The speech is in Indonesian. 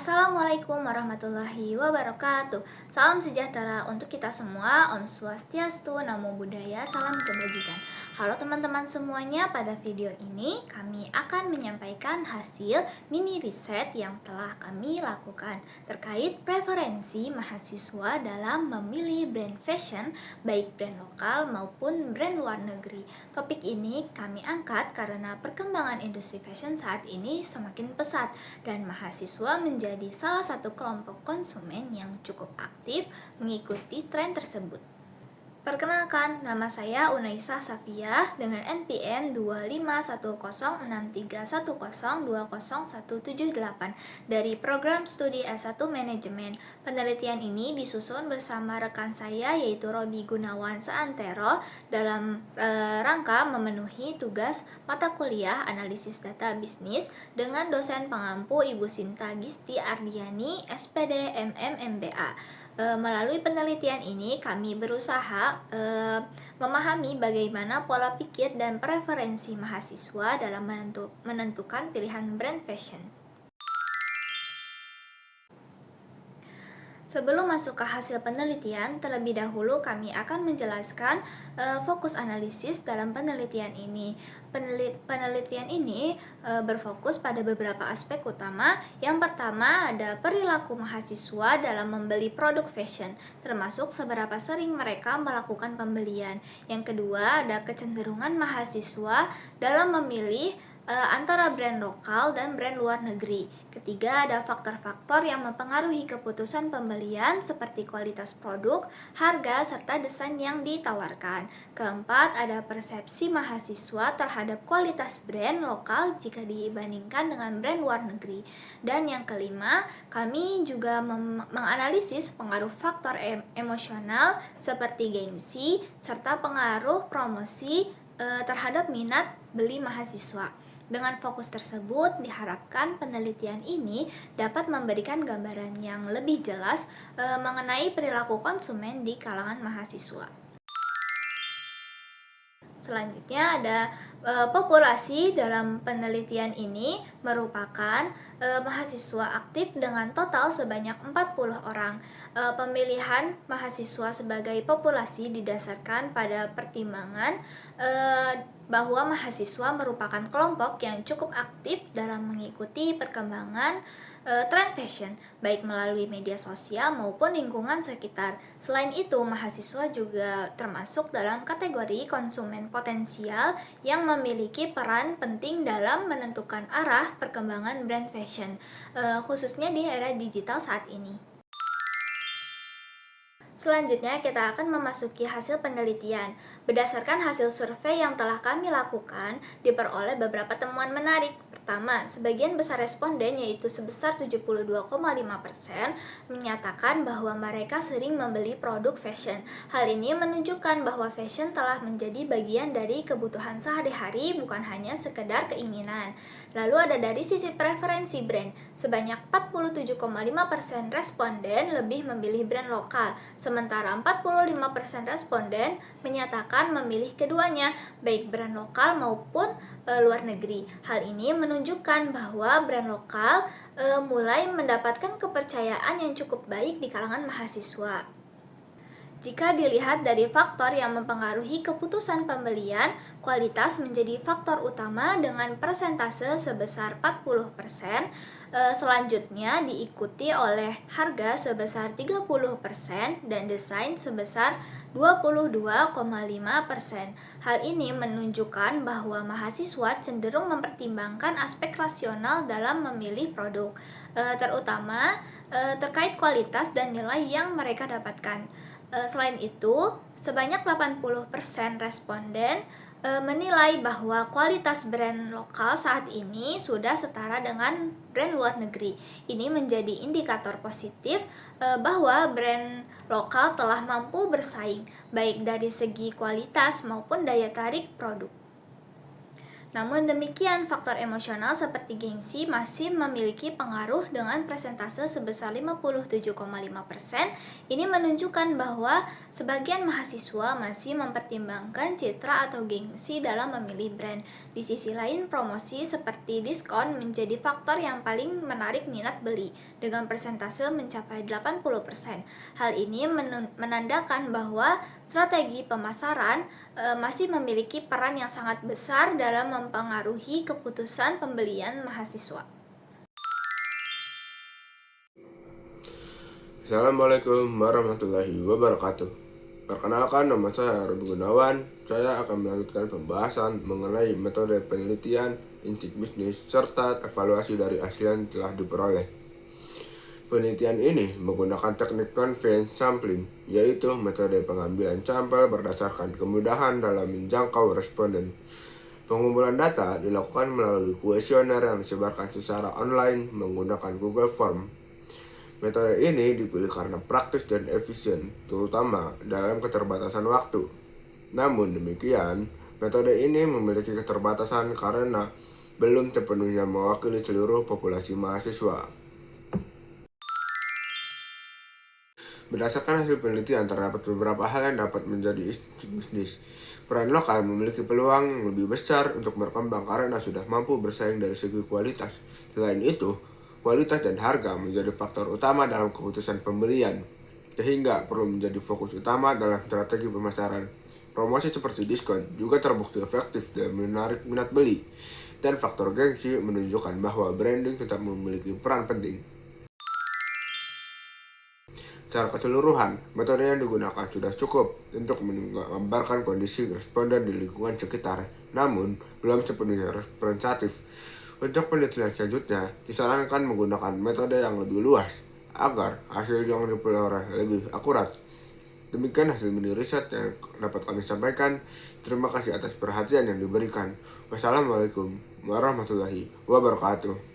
Assalamualaikum warahmatullahi wabarakatuh. Salam sejahtera untuk kita semua. Om Swastiastu, Namo Buddhaya, salam kebajikan. Halo teman-teman semuanya, pada video ini kami akan menyampaikan hasil mini riset yang telah kami lakukan terkait preferensi mahasiswa dalam memilih brand fashion, baik brand lokal maupun brand luar negeri. Topik ini kami angkat karena perkembangan industri fashion saat ini semakin pesat dan mahasiswa menjadi salah satu kelompok konsumen yang cukup aktif mengikuti tren tersebut. Perkenalkan, nama saya Unaisa Safiah dengan NPM 2510631020178 dari Program Studi S1 Manajemen. Penelitian ini disusun bersama rekan saya yaitu Robi Gunawan Saantero dalam rangka memenuhi tugas mata kuliah Analisis Data Bisnis dengan dosen pengampu Ibu Sinta Gisti Ardiani, SPD MM MBA. Melalui penelitian ini kami berusaha memahami bagaimana pola pikir dan preferensi mahasiswa dalam menentukan pilihan brand fashion. Sebelum masuk ke hasil penelitian, terlebih dahulu kami akan menjelaskan fokus analisis dalam penelitian ini. Penelitian ini berfokus pada beberapa aspek utama. Yang pertama ada perilaku mahasiswa dalam membeli produk fashion, termasuk seberapa sering mereka melakukan pembelian. Yang kedua ada kecenderungan mahasiswa dalam memilih antara brand lokal dan brand luar negeri. Ketiga, ada faktor-faktor yang mempengaruhi keputusan pembelian seperti kualitas produk, harga, serta desain yang ditawarkan. Keempat, ada persepsi mahasiswa terhadap kualitas brand lokal jika dibandingkan dengan brand luar negeri. Dan yang kelima, kami juga menganalisis pengaruh faktor emosional seperti gengsi serta pengaruh promosi terhadap minat beli mahasiswa. Dengan fokus tersebut, diharapkan penelitian ini dapat memberikan gambaran yang lebih jelas mengenai perilaku konsumen di kalangan mahasiswa. Selanjutnya ada populasi dalam penelitian ini merupakan mahasiswa aktif dengan total sebanyak 40 orang. Pemilihan mahasiswa sebagai populasi didasarkan pada pertimbangan bahwa mahasiswa merupakan kelompok yang cukup aktif dalam mengikuti perkembangan tren fashion, baik melalui media sosial maupun lingkungan sekitar. Selain itu, mahasiswa juga termasuk dalam kategori konsumen potensial yang memiliki peran penting dalam menentukan arah perkembangan brand fashion, khususnya di era digital saat ini. Selanjutnya kita akan memasuki hasil penelitian. Berdasarkan hasil survei yang telah kami lakukan, diperoleh beberapa temuan menarik. Pertama, sebagian besar responden yaitu sebesar 72,5% menyatakan bahwa mereka sering membeli produk fashion. Hal ini menunjukkan bahwa fashion telah menjadi bagian dari kebutuhan sehari-hari, bukan hanya sekedar keinginan. Lalu ada dari sisi preferensi brand, sebanyak 47,5% responden lebih memilih brand lokal, sementara 45% responden menyatakan memilih keduanya, baik brand lokal maupun luar negeri. Hal ini menunjukkan bahwa brand lokal mulai mendapatkan kepercayaan yang cukup baik di kalangan mahasiswa. Jika dilihat dari faktor yang mempengaruhi keputusan pembelian, kualitas menjadi faktor utama dengan persentase sebesar 40%. Selanjutnya diikuti oleh harga sebesar 30% dan desain sebesar 22,5%. Hal ini menunjukkan bahwa mahasiswa cenderung mempertimbangkan aspek rasional dalam memilih produk, terutama terkait kualitas dan nilai yang mereka dapatkan. Selain itu, sebanyak 80% responden menilai bahwa kualitas brand lokal saat ini sudah setara dengan brand luar negeri. Ini menjadi indikator positif bahwa brand lokal telah mampu bersaing, baik dari segi kualitas maupun daya tarik produk. Namun demikian, faktor emosional seperti gengsi masih memiliki pengaruh dengan persentase sebesar 57,5%. Ini menunjukkan bahwa sebagian mahasiswa masih mempertimbangkan citra atau gengsi dalam memilih brand. Di sisi lain, promosi seperti diskon menjadi faktor yang paling menarik minat beli dengan persentase mencapai 80%. Hal ini menandakan bahwa strategi pemasaran masih memiliki peran yang sangat besar dalam mempengaruhi keputusan pembelian mahasiswa. Assalamualaikum warahmatullahi wabarakatuh. Perkenalkan, nama saya Robi Gunawan. Saya akan melanjutkan pembahasan mengenai metode penelitian, insight bisnis, serta evaluasi dari hasil yang telah diperoleh. Penelitian ini menggunakan teknik conveyance sampling, yaitu metode pengambilan sampel berdasarkan kemudahan dalam menjangkau responden. Pengumpulan data dilakukan melalui kuesioner yang disebarkan secara online menggunakan Google Form. Metode ini dipilih karena praktis dan efisien, terutama dalam keterbatasan waktu. Namun demikian, metode ini memiliki keterbatasan karena belum sepenuhnya mewakili seluruh populasi mahasiswa. Berdasarkan hasil penelitian, terdapat beberapa hal yang dapat menjadi insight bisnis. Peran lokal memiliki peluang yang lebih besar untuk berkembang karena sudah mampu bersaing dari segi kualitas. Selain itu, kualitas dan harga menjadi faktor utama dalam keputusan pembelian, sehingga perlu menjadi fokus utama dalam strategi pemasaran. Promosi seperti diskon juga terbukti efektif dalam menarik minat beli, dan faktor gengsi menunjukkan bahwa branding tetap memiliki peran penting. Secara keseluruhan, metode yang digunakan sudah cukup untuk menggambarkan kondisi responden di lingkungan sekitar, namun belum sepenuhnya representatif. Untuk penelitian selanjutnya, disarankan menggunakan metode yang lebih luas agar hasil yang diperoleh lebih akurat. Demikian hasil mini riset yang dapat kami sampaikan. Terima kasih atas perhatian yang diberikan. Wassalamualaikum warahmatullahi wabarakatuh.